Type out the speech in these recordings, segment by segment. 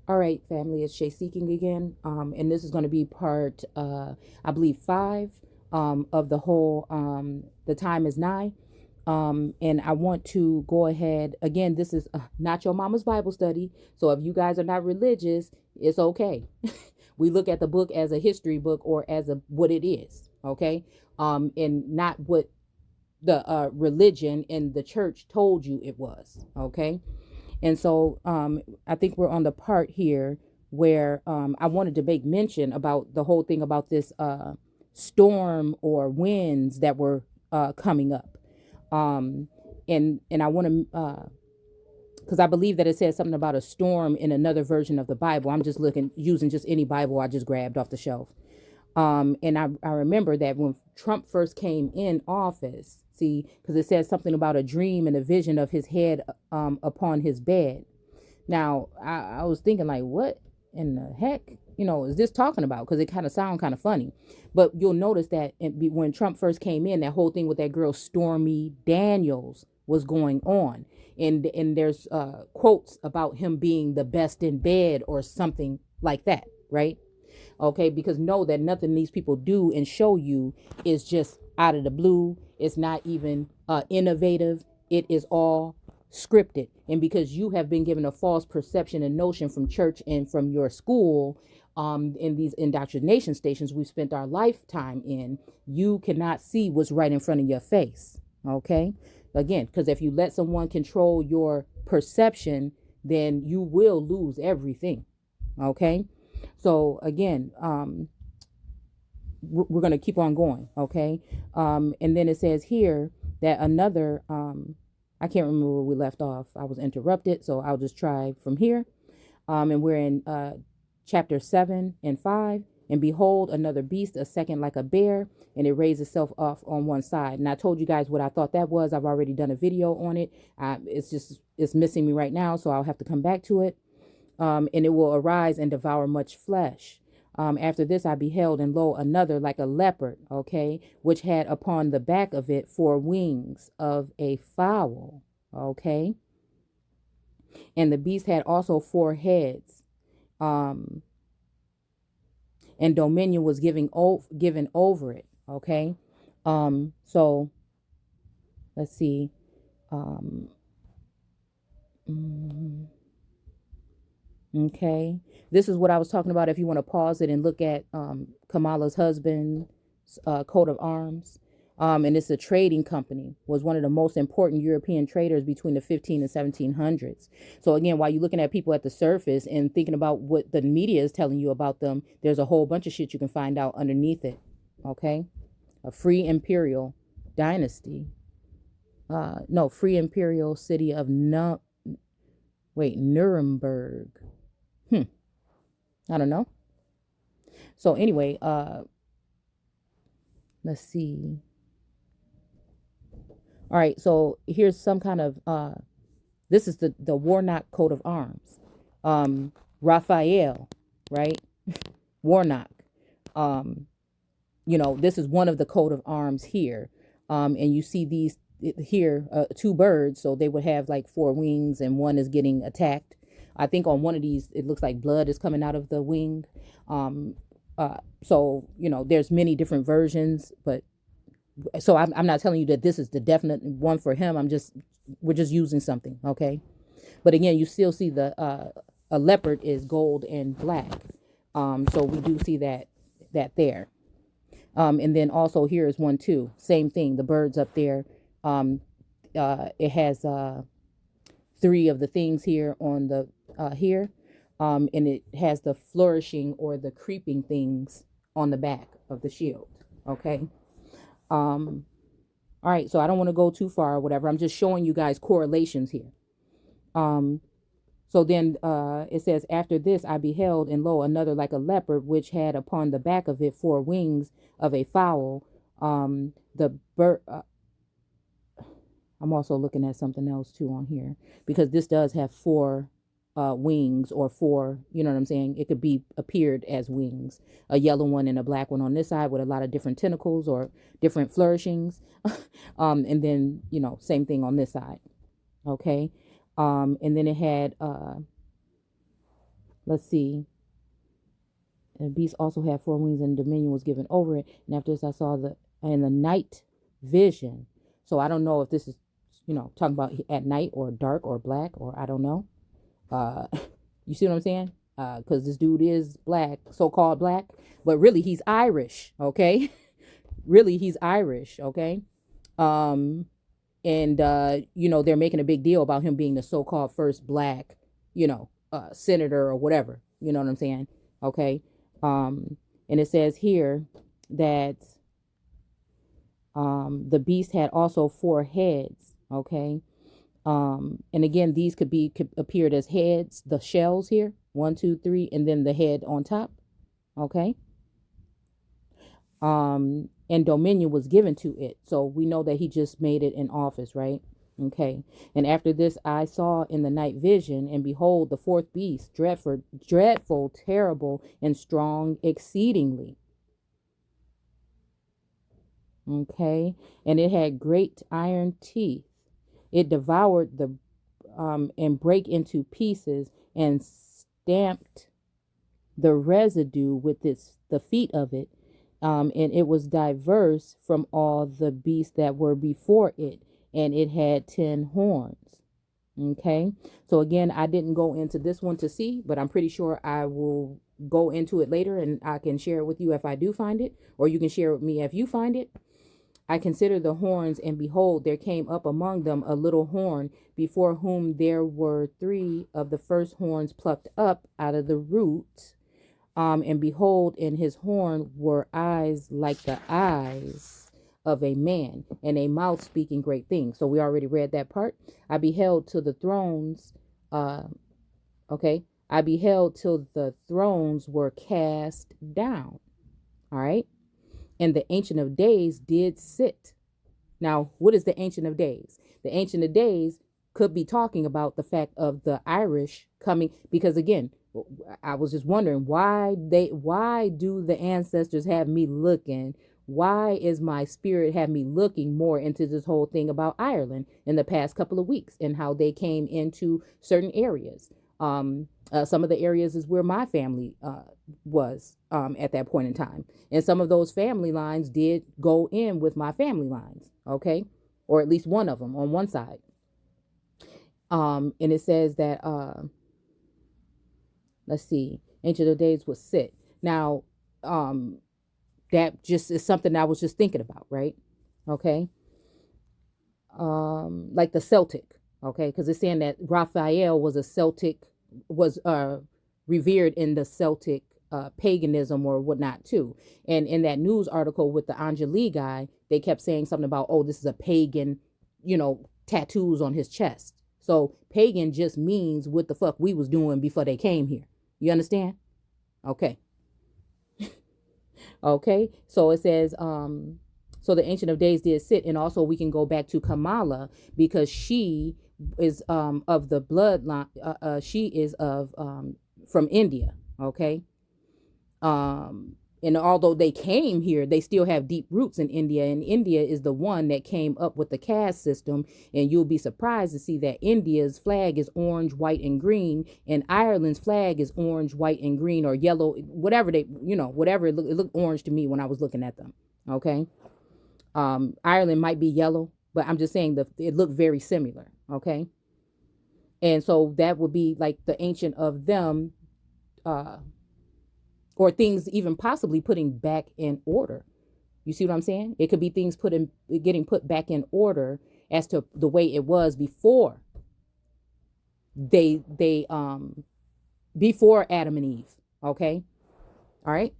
All right, family, it's Shay Seeking again. And this is going to be part, I believe, 5 of the whole The Time is Nigh. And I want to go ahead. Again, this is not your mama's Bible study. So if you guys are not religious, it's okay. We look at the book as a history book or as a what it is, okay? And not what the religion and the church told you it was, okay? And so I think we're on the part here where I wanted to make mention about the whole thing about this storm or winds that were coming up. Um, and I want to, because I believe that it says something about a storm in another version of the Bible. I'm just looking, using just any Bible I just grabbed off the shelf. And I remember that when Trump first came in office, see, because it says something about a dream and a vision of his head upon his bed. Now, I was thinking, like, what in the heck, is this talking about? Because it kind of sounds kind of funny. But you'll notice that when Trump first came in, that whole thing with that girl Stormy Daniels was going on. And there's quotes about him being the best in bed or something like that, right? Okay, because know that nothing these people do and show you is just out of the blue. It's not even innovative. It is all scripted. And because you have been given a false perception and notion from church and from your school, in these indoctrination stations we've spent our lifetime in, you cannot see what's right in front of your face. Okay, again, because if you let someone control your perception, then you will lose everything. Okay, so again, we're going to keep on going. Okay. And then it says here that another, I can't remember where we left off. I was interrupted. So I'll just try from here. And we're in chapter 7 and 5. And behold, another beast, a second like a bear, and it raised itself off on one side. And I told you guys what I thought that was. I've already done a video on it. It's missing me right now. So I'll have to come back to it. And it will arise and devour much flesh. After this, I beheld, and lo, another like a leopard, okay, which had upon the back of it 4 wings of a fowl, okay. And the beast had also 4 heads, and dominion was given over it, okay. So let's see. Okay, this is what I was talking about. If you want to pause it and look at Kamala's husband's coat of arms, and it's a trading company, was one of the most important European traders between the 15 and 1700s. So again, while you're looking at people at the surface and thinking about what the media is telling you about them, there's a whole bunch of shit you can find out underneath it. Okay, a free imperial dynasty. No, free imperial city of Nuremberg. I don't know. So anyway, let's see. All right, so here's some kind of this is the Warnock coat of arms. Raphael, right? Warnock. This is one of the coat of arms here. And you see these here, 2 birds, so they would have like 4 wings, and one is getting attacked. I think on one of these, it looks like blood is coming out of the wing. So, there's many different versions, but so I'm not telling you that this is the definite one for him. We're just using something. Okay. But again, you still see a leopard is gold and black. So we do see that there. And then also here is one too. Same thing. The birds up there. It has 3 of the things here on the here, and it has the flourishing or the creeping things on the back of the shield. Okay. All right. So I don't want to go too far or whatever. I'm just showing you guys correlations here. So then it says, after this I beheld, and lo, another like a leopard, which had upon the back of it 4 wings of a fowl. The bird. I'm also looking at something else too on here, because this does have 4 wings, or 4, you know what I'm saying? It could be appeared as wings, a yellow one and a black one on this side with a lot of different tentacles or different flourishings. And then, same thing on this side. Okay. And then it had, let's see. And the beast also had four wings, and dominion was given over it. And after this, I saw in the night vision. So I don't know if this is, talking about at night or dark or black, or I don't know. Uh, you see what I'm saying? Because this dude is black, so-called black, but really he's Irish. Okay, really he's Irish. Okay, um, and they're making a big deal about him being the so-called first black, senator or whatever. You know what I'm saying? Okay. And it says here that the beast had also four heads. Okay. And again, these could appeared as heads, the shells here, 1, 2, 3, and then the head on top. Okay. And dominion was given to it. So we know that he just made it in office, right? Okay. And after this, I saw in the night vision, and behold, the fourth beast, dreadful, terrible, and strong exceedingly. Okay. And it had great iron teeth. It devoured and brake into pieces and stamped the residue with the feet of it. And it was diverse from all the beasts that were before it, and it had 10 horns. Okay, so again, I didn't go into this one to see, but I'm pretty sure I will go into it later, and I can share it with you if I do find it, or you can share it with me if you find it. I considered the horns, and behold, there came up among them a little horn, before whom there were 3 of the first horns plucked up out of the root. And behold, in his horn were eyes like the eyes of a man, and a mouth speaking great things. So we already read that part. I beheld till the thrones, I beheld till the thrones were cast down. All right. And the Ancient of Days did sit. Now, what is the Ancient of Days? The Ancient of Days could be talking about the fact of the Irish coming, because again, I was just wondering why do the ancestors have me looking? Why is my spirit have me looking more into this whole thing about Ireland in the past couple of weeks, and how they came into certain areas? Some of the areas is where my family was at that point in time. And some of those family lines did go in with my family lines, okay? Or at least one of them on one side. And it says that, let's see, Ancient of Days was sit. Now, that just is something I was just thinking about, right? Okay. Like the Celtic, okay? Because it's saying that Raphael was a Celtic, was revered in the Celtic paganism or whatnot too. And in that news article with the Angeli guy, they kept saying something about, oh, this is a pagan, tattoos on his chest. So pagan just means what the fuck we was doing before they came here. You understand? Okay. Okay. So it says, so the Ancient of Days did sit, and also we can go back to Kamala, because she is of the bloodline. She is of from India. Okay. And although they came here, they still have deep roots in India, and India is the one that came up with the caste system. And you'll be surprised to see that India's flag is orange, white, and green, and Ireland's flag is orange, white, and green, or yellow, whatever whatever. It looked orange to me when I was looking at them. Okay. Ireland might be yellow, but I'm just saying it looked very similar. Okay. And so that would be like the ancient of them, or things even possibly putting back in order. You see what I'm saying? It could be things getting put back in order as to the way it was before they before Adam and Eve. Okay. All right.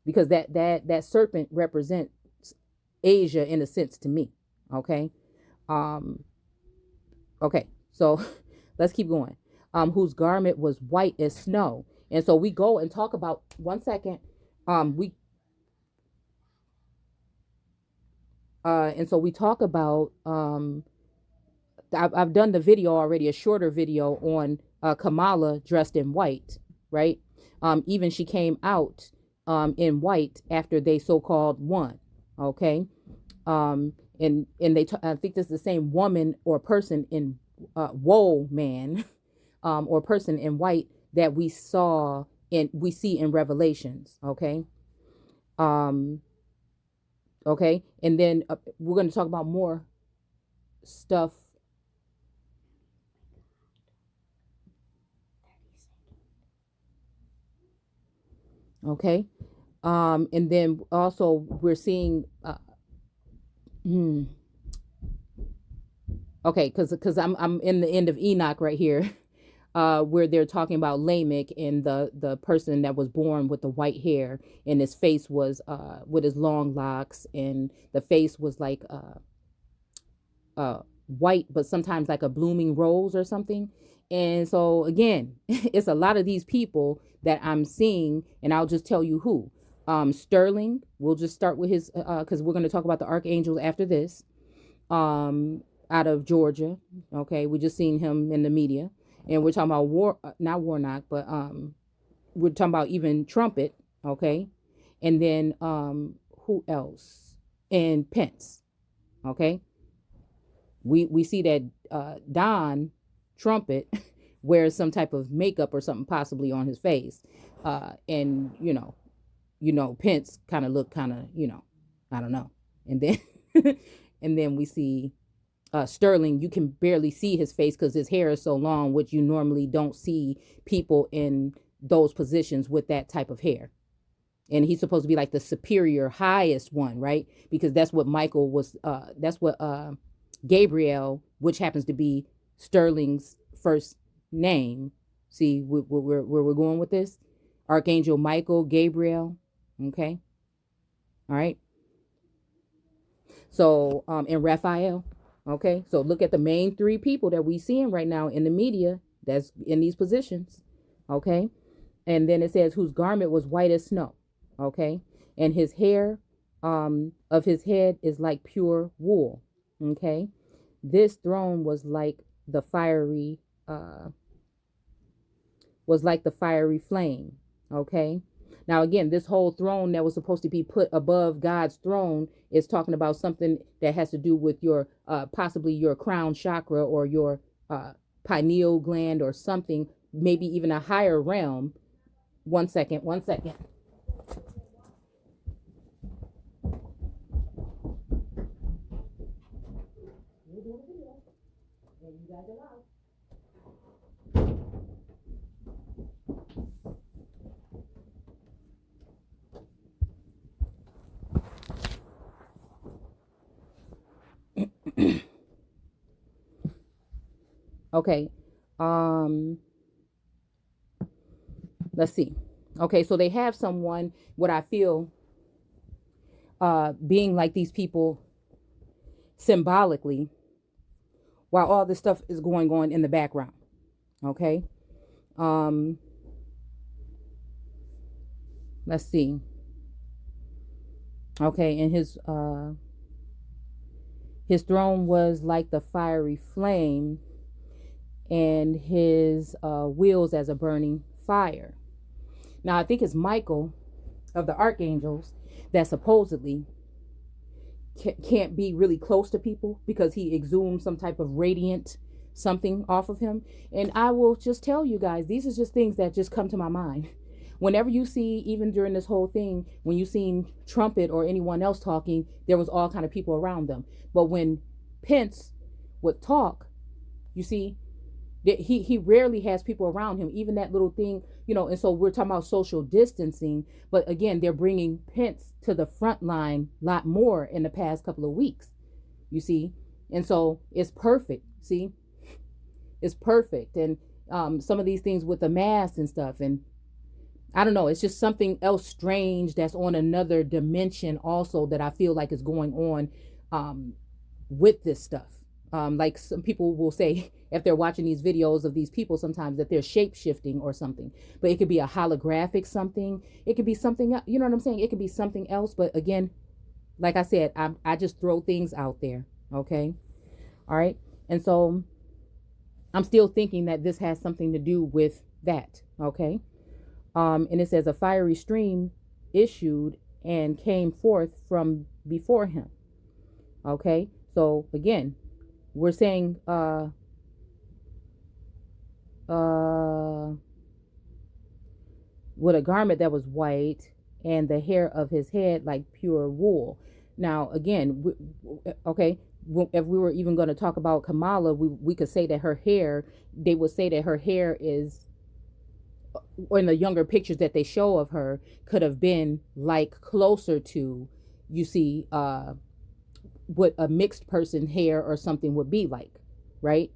Because that serpent represents Asia in a sense to me. Okay. Okay. So let's keep going. Whose garment was white as snow. And so we go and talk about, one second. And so we talk about, I've done the video already, a shorter video on Kamala dressed in white, right? Even she came out in white after they so-called won. Okay. And I think this is the same woman or person in woe man or person in white that we see in Revelations. Okay. Um, okay. And then we're going to talk about more stuff. Okay. And then also we're seeing, hmm, okay, because I'm in the end of Enoch right here, where they're talking about Lamech and the person that was born with the white hair, and his face was with his long locks, and the face was like white, but sometimes like a blooming rose or something. And so again, it's a lot of these people that I'm seeing, and I'll just tell you who. Sterling. We'll just start with his because we're going to talk about the archangels after this. Out of Georgia. Okay, we just seen him in the media, and we're talking about not Warnock, but we're talking about even Trumpet. Okay, and then who else? And Pence. Okay, we see that Don Trumpet wears some type of makeup or something possibly on his face, and Pence kind of look kind of I don't know, and then and then we see Sterling. You can barely see his face because his hair is so long, which you normally don't see people in those positions with that type of hair. And he's supposed to be like the superior, highest one, right? Because that's what Michael was. That's what Gabriel, which happens to be Sterling's first name. See where we're going with this? Archangel Michael, Gabriel. Okay, all right. So and Raphael. Okay, so look at the main three people that we seeing right now in the media that's in these positions. Okay, and then it says whose garment was white as snow. Okay, and his hair of his head is like pure wool. Okay, this throne uh was like the fiery flame. Okay, now again, this whole throne that was supposed to be put above God's throne is talking about something that has to do with your possibly your crown chakra or your pineal gland or something, maybe even a higher realm. One second, one second. Okay. Um, let's see. Okay, so they have someone, what I feel being like these people symbolically while all this stuff is going on in the background. Okay. Um, let's see. Okay, and his throne was like the fiery flame, and his wheels as a burning fire. Now I think it's Michael of the archangels that supposedly can't be really close to people because he exudes some type of radiant something off of him. And I will just tell you guys, these are just things that just come to my mind. Whenever you see, even during this whole thing, when you seen Trumpet or anyone else talking, there was all kind of people around them. But when Pence would talk, you see, he rarely has people around him, even that little thing, and so we're talking about social distancing, but again, they're bringing Pence to the front line a lot more in the past couple of weeks, you see. And so it's perfect. See, it's perfect. And some of these things with the mask and stuff, and I don't know, it's just something else strange that's on another dimension also that I feel like is going on with this stuff. Like some people will say if they're watching these videos of these people sometimes that they're shape shifting or something, but it could be a holographic something. It could be something else. You know what I'm saying? It could be something else. But again, like I said, I just throw things out there. Okay. All right. And so I'm still thinking that this has something to do with that. Okay. And it says a fiery stream issued and came forth from before him. Okay. So again, we're saying uh with a garment that was white, and the hair of his head like pure wool. Now, again, okay, if we were even going to talk about Kamala, we could say that her hair, they would say that her hair is, or in the younger pictures that they show of her, could have been like closer to, you see, what a mixed person hair or something would be like, right?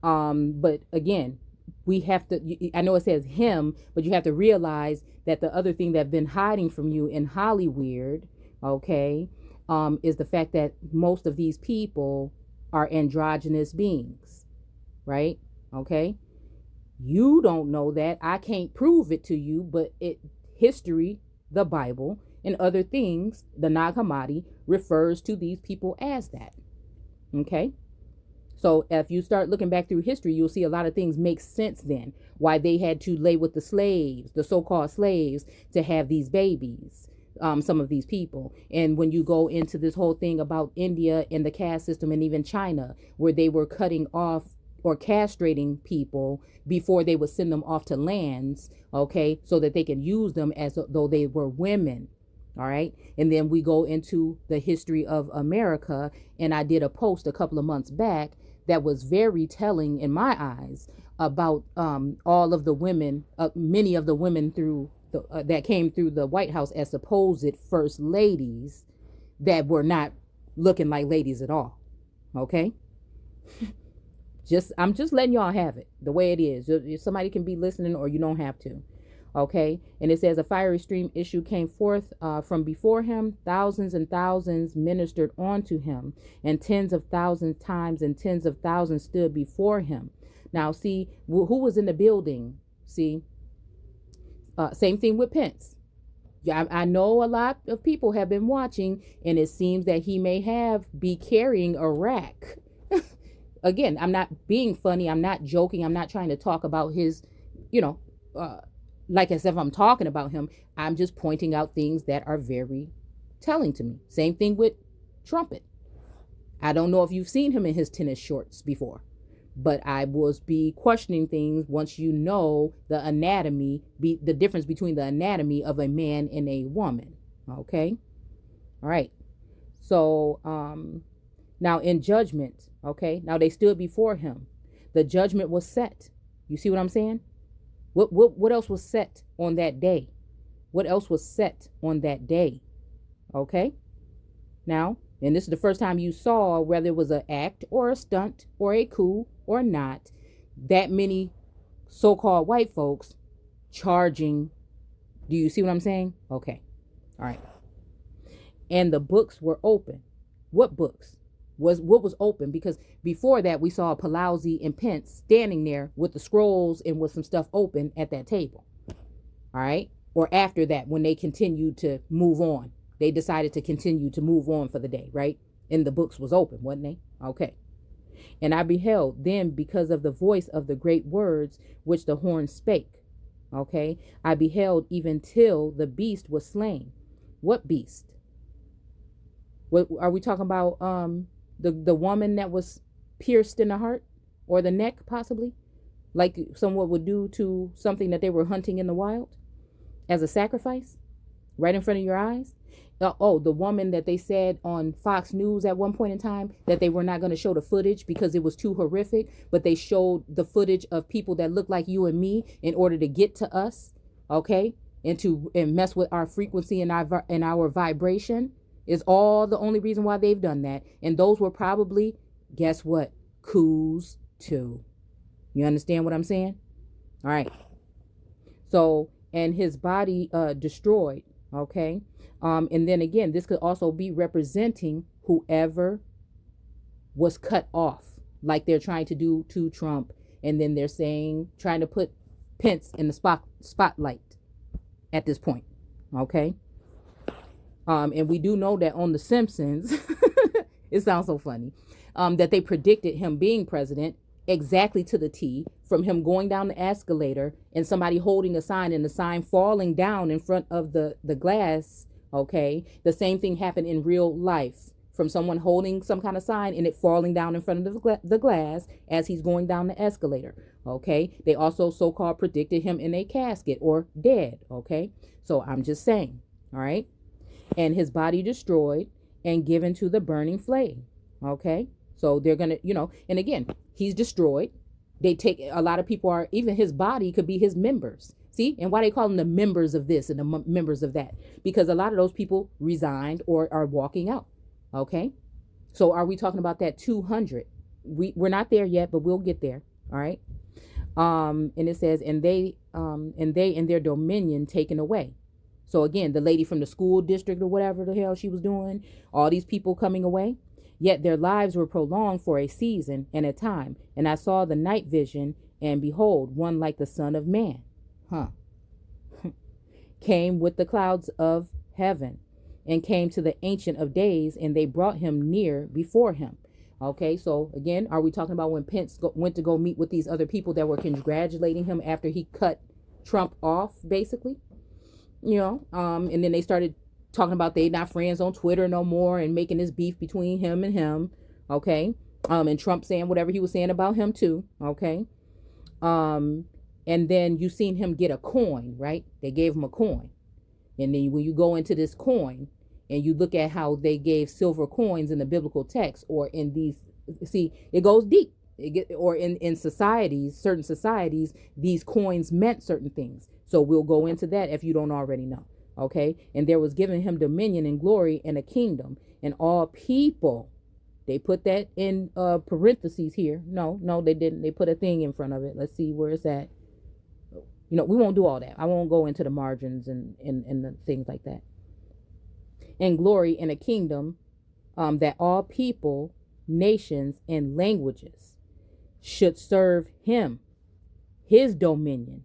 But again, we have to, I know it says him, but you have to realize that the other thing that's been hiding from you in Hollywood, okay, is the fact that most of these people are androgynous beings, right? Okay. You don't know that. I can't prove it to you, but history, the Bible, and other things, the Nag Hammadi refers to these people as that. Okay. So if you start looking back through history, you'll see a lot of things make sense then. Why they had to lay with the slaves, the so-called slaves, to have these babies, some of these people. And when you go into this whole thing about India and the caste system, and even China, where they were cutting off or castrating people before they would send them off to lands, okay, so that they can use them as though they were women. All right. And then we go into the history of America. And I did a post a couple of months back that was very telling in my eyes about all of the women, many of the women through that came through the White House as supposed first ladies that were not looking like ladies at all. Okay. I'm just letting y'all have it the way it is. Somebody can be listening, or you don't have to. Okay. And it says a fiery stream issue came forth from before him. Thousands and thousands ministered unto him, and tens of thousands times and tens of thousands stood before him. Now, see, who was in the building? See, same thing with Pence. Yeah, I know a lot of people have been watching, and it seems that he may be carrying a rack. Again, I'm not being funny. I'm not joking. I'm not trying to talk about his, like as if I'm talking about him. I'm just pointing out things that are very telling to me. Same thing with Trumpet. I don't know if you've seen him in his tennis shorts before, but I will be questioning things once you know the anatomy, the difference between the anatomy of a man and a woman. Okay. All right. So, now in judgment, okay, now they stood before him. The judgment was set. You see what I'm saying? What else was set on that day? What else was set on that day? Okay. Now, and this is the first time you saw, whether it was an act or a stunt or a coup or not, that many so-called white folks charging. Do you see what I'm saying? Okay. All right. And the books were open. What books? What was open? Because before that, we saw Pelosi and Pence standing there with the scrolls and with some stuff open at that table. All right. Or after that, when they continued to move on, they decided to continue to move on for the day. Right. And the books was open, wasn't they? Okay. And I beheld then, because of the voice of the great words which the horn spake. Okay. I beheld even till the beast was slain. What beast? What are we talking about? The woman that was pierced in the heart or the neck, possibly, like someone would do to something that they were hunting in the wild as a sacrifice right in front of your eyes. The woman that they said on Fox News at one point in time that they were not going to show the footage because it was too horrific, but they showed the footage of people that look like you and me in order to get to us, okay, and mess with our frequency and our vibration. Is all the only reason why they've done that. And those were probably, guess what? Coups too. You understand what I'm saying? All right. So, and his body destroyed. Okay. And then again, this could also be representing whoever was cut off, like they're trying to do to Trump. And then they're trying to put Pence in the spotlight at this point. Okay. And we do know that on The Simpsons, it sounds so funny, that they predicted him being president exactly to the T, from him going down the escalator and somebody holding a sign and the sign falling down in front of the glass. Okay. The same thing happened in real life from someone holding some kind of sign and it falling down in front of the glass as he's going down the escalator. Okay. They also so-called predicted him in a casket or dead. Okay. So I'm just saying. All right. And his body destroyed and given to the burning flame. Okay. So they're going to, and again, he's destroyed. They take, a lot of people are, even his body could be his members. See, and why they call them the members of this and the members of that, because a lot of those people resigned or are walking out. Okay. So are we talking about that 200? We're not there yet, but we'll get there. All right. And it says, and they and their dominion taken away. So again, the lady from the school district or whatever the hell she was doing, all these people coming away, yet their lives were prolonged for a season and a time. And I saw the night vision, and behold, one like the Son of Man, came with the clouds of heaven, and came to the Ancient of Days, and they brought him near before him. Okay, so again, are we talking about when Pence went to go meet with these other people that were congratulating him after he cut Trump off, basically? And then they started talking about they not friends on Twitter no more and making this beef between him and him. Okay. And Trump saying whatever he was saying about him too. Okay. And then you seen him get a coin, right? They gave him a coin. And then when you go into this coin and you look at how they gave silver coins in the biblical text or in these, see, it goes deep. Or in societies, certain societies, these coins meant certain things. So we'll go into that if you don't already know. Okay. And there was given him dominion and glory and a kingdom, and all people. They put that in parentheses here. No, they didn't. They put a thing in front of it. Let's see where it's at. We won't do all that. I won't go into the margins and the things like that. And glory and a kingdom, that all people, nations, and languages should serve him. His dominion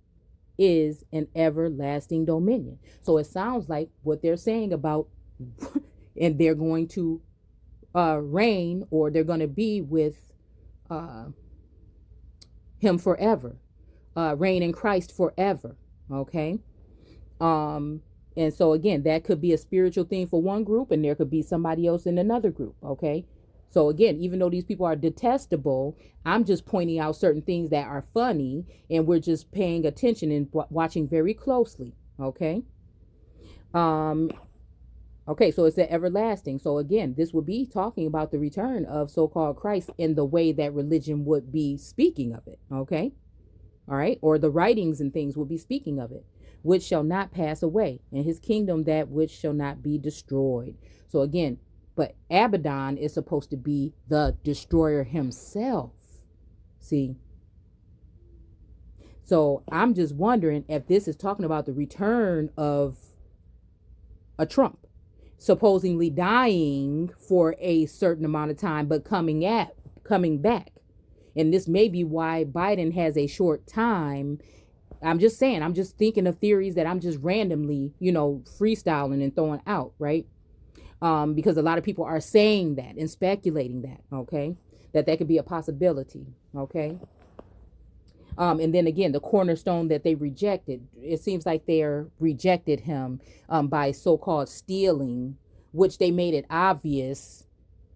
is an everlasting dominion. So it sounds like what they're saying about, and they're going to reign, or they're going to be with him forever, reign in Christ forever. Okay. And so again, that could be a spiritual thing for one group, and there could be somebody else in another group. Okay. So again, even though these people are detestable, I'm just pointing out certain things that are funny, and we're just paying attention and watching very closely. Okay. Okay, so it's the everlasting. So again, this would be talking about the return of so-called Christ in the way that religion would be speaking of it. Okay. All right. Or the writings and things will be speaking of it, which shall not pass away, and his kingdom that which shall not be destroyed. So again, but Abaddon is supposed to be the destroyer himself. See? So I'm just wondering if this is talking about the return of a Trump, supposedly dying for a certain amount of time, but coming back. And this may be why Biden has a short time. I'm just saying, I'm just thinking of theories that I'm just randomly, freestyling and throwing out, right? Because a lot of people are saying that and speculating that, okay, that could be a possibility, okay. And then again, the cornerstone that they rejected, it seems like they're rejected him by so-called stealing, which they made it obvious.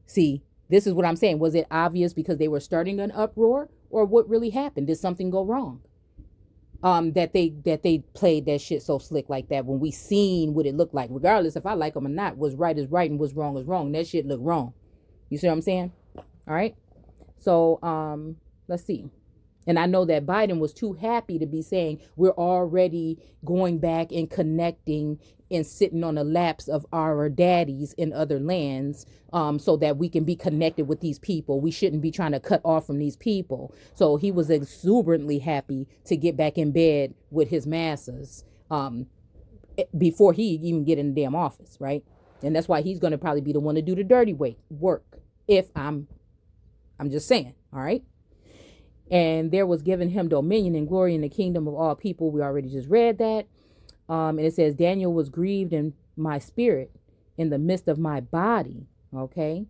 See, this is what I'm saying. Was it obvious because they were starting an uproar, or what really happened? Did something go wrong? That they played that shit so slick like that when we seen what it looked like, regardless if I like them or not. Was right is right and was wrong is wrong. That shit looked wrong. You see what I'm saying? All right. So let's see. And I know that Biden was too happy to be saying we're already going back and connecting and sitting on the laps of our daddies in other lands, so that we can be connected with these people. We shouldn't be trying to cut off from these people. So he was exuberantly happy to get back in bed with his masses before he even get in the damn office, right? And that's why he's going to probably be the one to do the dirty work. If I'm just saying, all right? And there was given him dominion and glory in the kingdom of all people. We already just read that. And it says, Daniel was grieved in my spirit in the midst of my body. Okay.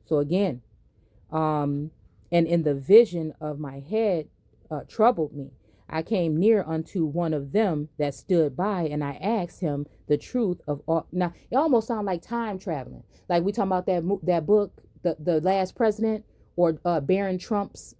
So again, and in the vision of my head troubled me. I came near unto one of them that stood by, and I asked him the truth of all. Now it almost sounds like time traveling, like we talking about that book, the Last President, or Baron Trump's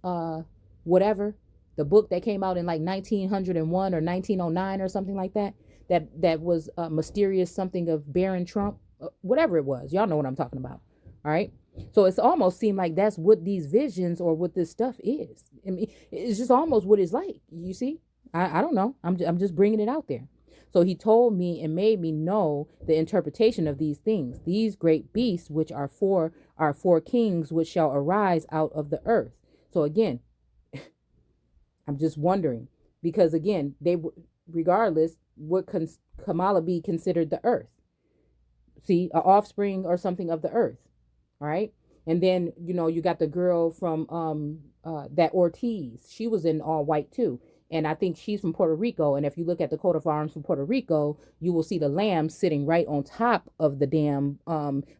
whatever, the book that came out in like 1901 or 1909 or something like that. That was mysterious something of Baron Trump, whatever it was. Y'all know what I'm talking about. All right. So it's almost seemed like that's what these visions or what this stuff is. I mean, it's just almost what it's like. You see, I don't know. I'm just bringing it out there. So he told me and made me know the interpretation of these things. These great beasts, which are four kings, which shall arise out of the earth. So again, I'm just wondering, because again, regardless, would Kamala be considered the earth? See, an offspring or something of the earth. All right. And then, you got the girl from that Ortiz. She was in all white too. And I think she's from Puerto Rico. And if you look at the coat of arms from Puerto Rico, you will see the lamb sitting right on top of the damn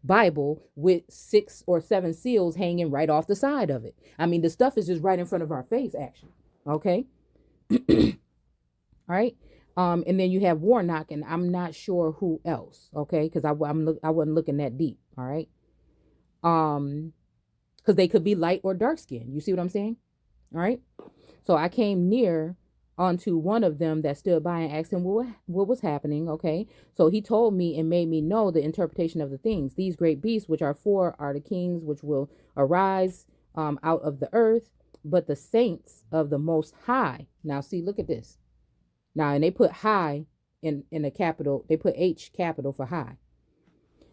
Bible with 6 or 7 seals hanging right off the side of it. I mean, the stuff is just right in front of our face, actually. Okay. All right. And then you have Warnock, and I'm not sure who else. Okay. Because I wasn't looking that deep. All right. Because they could be light or dark skinned. You see what I'm saying? All right. So I came near unto one of them that stood by and asked him what was happening. Okay. So he told me and made me know the interpretation of the things. These great beasts, which are 4, are the kings which will arise out of the earth, but the saints of the Most High. Now, see, look at this. Now, and they put high in a capital. They put H capital for high.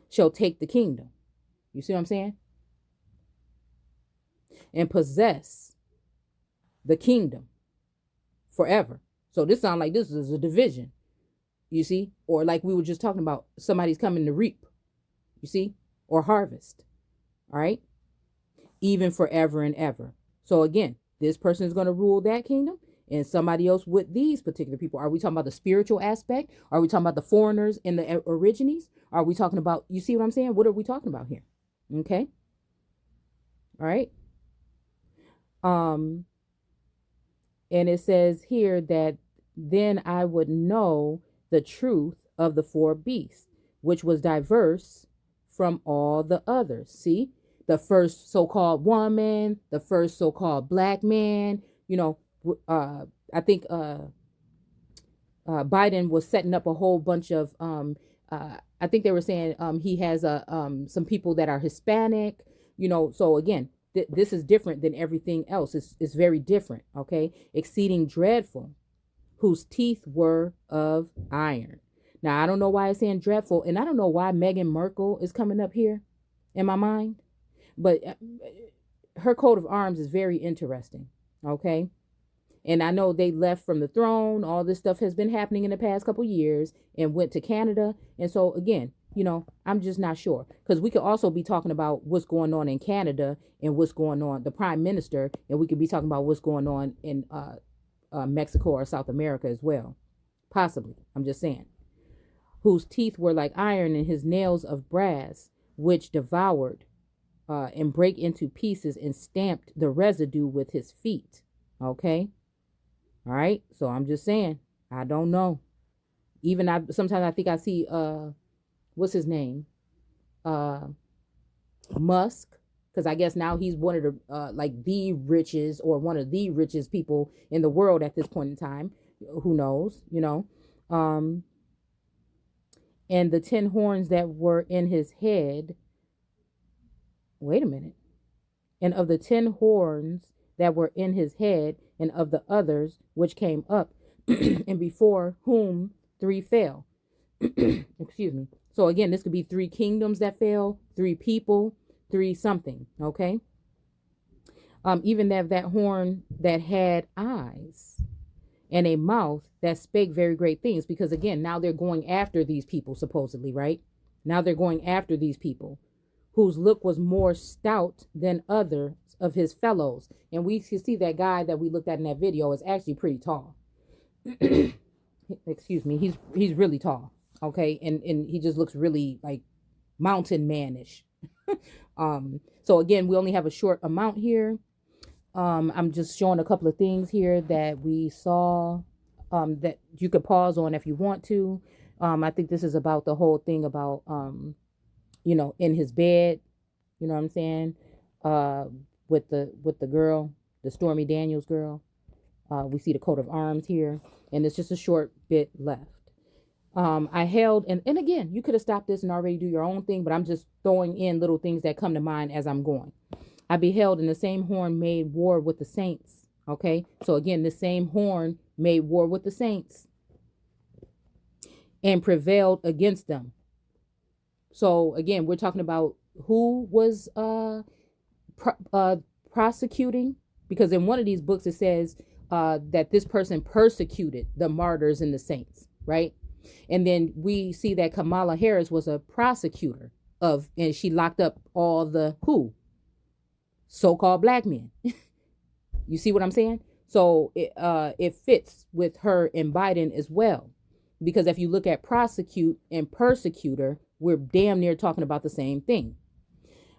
Shall take the kingdom. You see what I'm saying? And possess the kingdom forever. So this sounds like this is a division, you see? Or like we were just talking about, somebody's coming to reap, you see? Or harvest, all right? Even forever and ever. So again, this person is going to rule that kingdom, and somebody else with these particular people. Are we talking about the spiritual aspect? Are we talking about the foreigners and the origines? Are we talking about, you see what I'm saying? What are we talking about here? Okay. All right. And it says here that then I would know the truth of the 4 beasts, which was diverse from all the others. See, the first so-called woman, the first so-called black man, I think Biden was setting up a whole bunch of, I think they were saying he has some people that are Hispanic, so again, this is different than everything else. It's very different, okay? Exceeding dreadful, whose teeth were of iron. Now, I don't know why it's saying dreadful, and I don't know why Meghan Markle is coming up here in my mind, but her coat of arms is very interesting, okay? And I know they left from the throne. All this stuff has been happening in the past couple years and went to Canada. And so, again, I'm just not sure, because we could also be talking about what's going on in Canada and what's going on, the prime minister, and we could be talking about what's going on in Mexico or South America as well. Possibly. I'm just saying. Whose teeth were like iron and his nails of brass, which devoured and break into pieces and stamped the residue with his feet. Okay. All right. So I'm just saying, I don't know. Even sometimes I think I see, what's his name? Musk. Because I guess now he's one of the, like the richest or one of the richest people in the world at this point in time. Who knows, and the 10 horns that were in his head. Wait a minute. And of the 10 horns that were in his head, and of the others which came up, and before whom 3 fell. Excuse me. So again, this could be 3 kingdoms that fell, 3 people, 3 something. Okay. Even that horn that had eyes and a mouth that spake very great things, because again, now they're going after these people, supposedly, right? Now they're going after these people, whose look was more stout than others of his fellows. And we can see that guy that we looked at in that video is actually pretty tall. Excuse me. He's really tall. Okay. And he just looks really like mountain manish. So again, we only have a short amount here. I'm just showing a couple of things here that we saw, that you could pause on if you want to. I think this is about the whole thing about, in his bed, you know what I'm saying? Uh, with the girl, the Stormy Daniels girl. We see the coat of arms here, and it's just a short bit left. I held, and again, you could have stopped this and already do your own thing, but I'm just throwing in little things that come to mind as I'm going. I beheld, and the same horn made war with the saints. Okay, so again, the same horn made war with the saints and prevailed against them. So again, we're talking about who was prosecuting, because in one of these books it says that this person persecuted the martyrs and the saints, right? And then we see that Kamala Harris was a prosecutor and she locked up all the who so-called black men. You see what I'm saying? So it fits with her and Biden as well, because if you look at prosecute and persecutor, we're damn near talking about the same thing.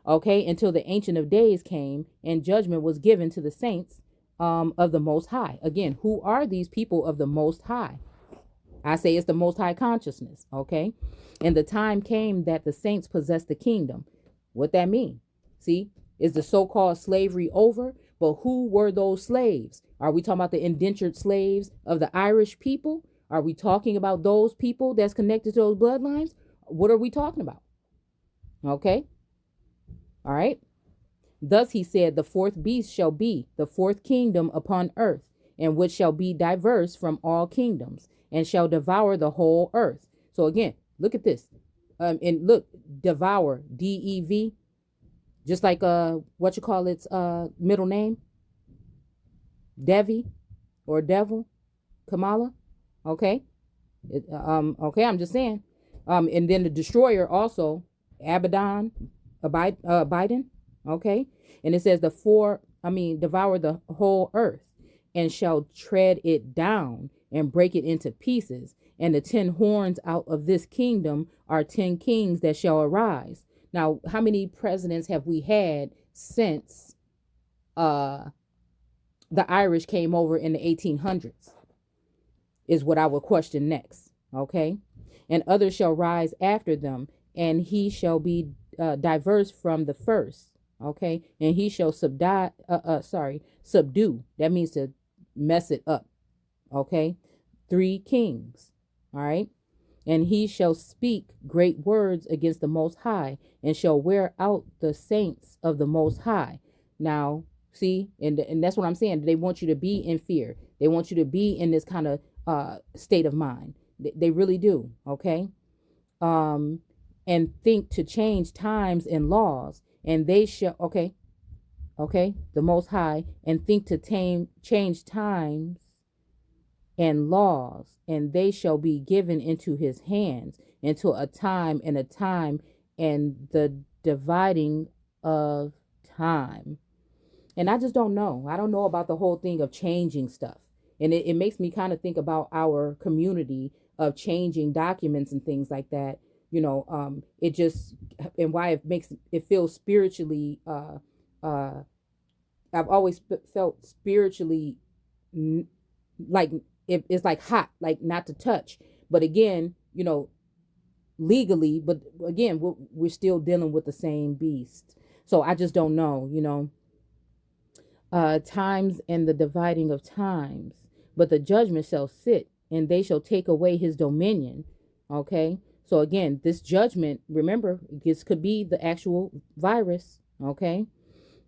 Okay, until the Ancient of Days came and judgment was given to the saints of the Most High. Again, who are these people of the Most High? I say it's the Most High consciousness. Okay, and the time came that the saints possessed the kingdom. What that mean? See, is the so-called slavery over? But who were those slaves? Are we talking about the indentured slaves of the Irish people? Are we talking about those people that's connected to those bloodlines? What are we talking about? Okay. All right. Thus he said, the fourth beast shall be the fourth kingdom upon earth, and which shall be diverse from all kingdoms, and shall devour the whole earth. So again, look at this. And look, devour, DEV, just like what you call its middle name, Devi or devil, Kamala. Okay. Okay, I'm just saying. And then the destroyer also, Abaddon, Biden. Okay. And it says devour the whole earth and shall tread it down and break it into pieces. And the 10 horns out of this kingdom are 10 kings that shall arise. Now, how many presidents have we had since the Irish came over in the 1800s? Is what I will question next. Okay. And others shall rise after them, and he shall be diverse from the first. Okay. And he shall subdue. That means to mess it up. Okay. 3 kings. All right. And he shall speak great words against the Most High, and shall wear out the saints of the Most High. Now, see, and that's what I'm saying. They want you to be in fear. They want you to be in this kind of state of mind. They really do. Okay. And think to change times and laws, and they shall. Okay, the Most High, and think to change times and laws, and they shall be given into his hands, into a time and the dividing of time. And I just don't know. I don't know about the whole thing of changing stuff. And it makes me kind of think about our community of changing documents and things like that. It just, and why it makes it feel spiritually, I've always felt spiritually like it's like hot, like not to touch. But again, legally, but again, we're still dealing with the same beast. So I just don't know, times and the dividing of times. But the judgment shall sit, and they shall take away his dominion. Okay. So again, this judgment, remember, this could be the actual virus. Okay.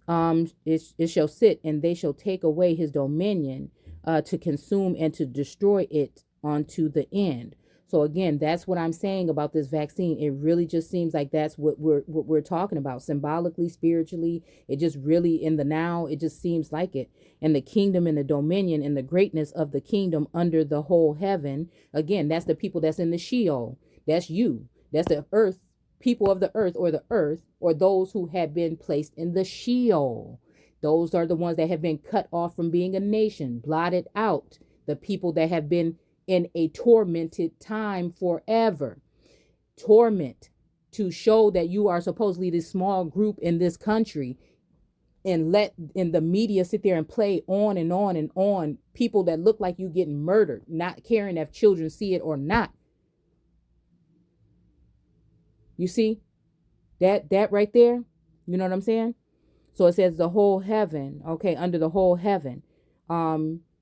It shall sit, and they shall take away his dominion, to consume and to destroy it unto the end. So again, that's what I'm saying about this vaccine. It really just seems like that's what we're talking about, symbolically, spiritually. It just really, in the now, it just seems like it. And the kingdom and the dominion and the greatness of the kingdom under the whole heaven. Again, that's the people that's in the Sheol. That's you. That's the earth, people of the earth, or those who have been placed in the Sheol. Those are the ones that have been cut off from being a nation, blotted out. The people that have been in a tormented time forever. Torment, to show that you are supposedly this small group in this country. and let in the media sit there and play on and on and on people that look like you getting murdered, not caring if children see it or not. You see that right there? You know what I'm saying? So it says the whole heaven, okay, under the whole heaven,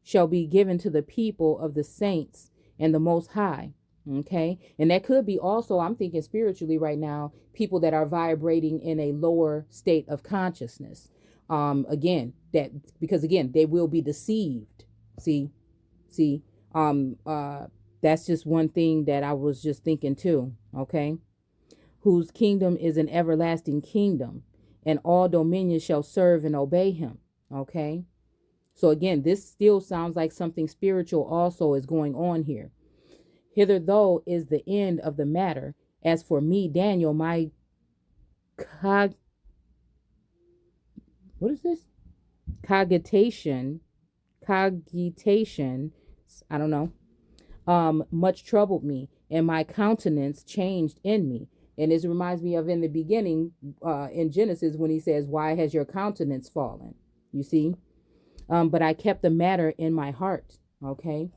shall be given to the people of the saints and the Most High. Okay, and that could be also, I'm thinking spiritually right now, people that are vibrating in a lower state of consciousness. Again, that because again, they will be deceived. See, um, uh, that's just one thing that I was just thinking too. Okay, whose kingdom is an everlasting kingdom, and all dominions shall serve and obey him. Okay. So again, this still sounds like something spiritual also is going on here. Hitherto is the end of the matter. As for me, Daniel, my cog what is this? Cogitation, cogitation, I don't know, much troubled me, and my countenance changed in me. And this reminds me of in the beginning, in Genesis, when he says, "Why has your countenance fallen?" You see, but I kept the matter in my heart. Okay,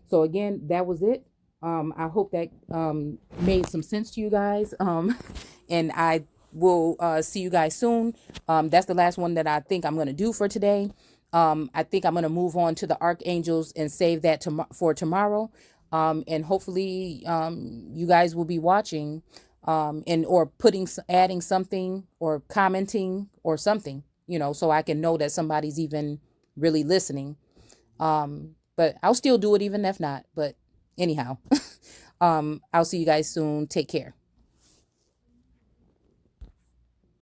so again, that was it. I hope that made some sense to you guys. And I will see you guys soon. That's the last one that I think I'm going to do for today. I think I'm going to move on to the archangels and save that for tomorrow. And hopefully you guys will be watching and or adding something or commenting or something, so I can know that somebody's even really listening. But I'll still do it even if not. But anyhow, I'll see you guys soon. Take care.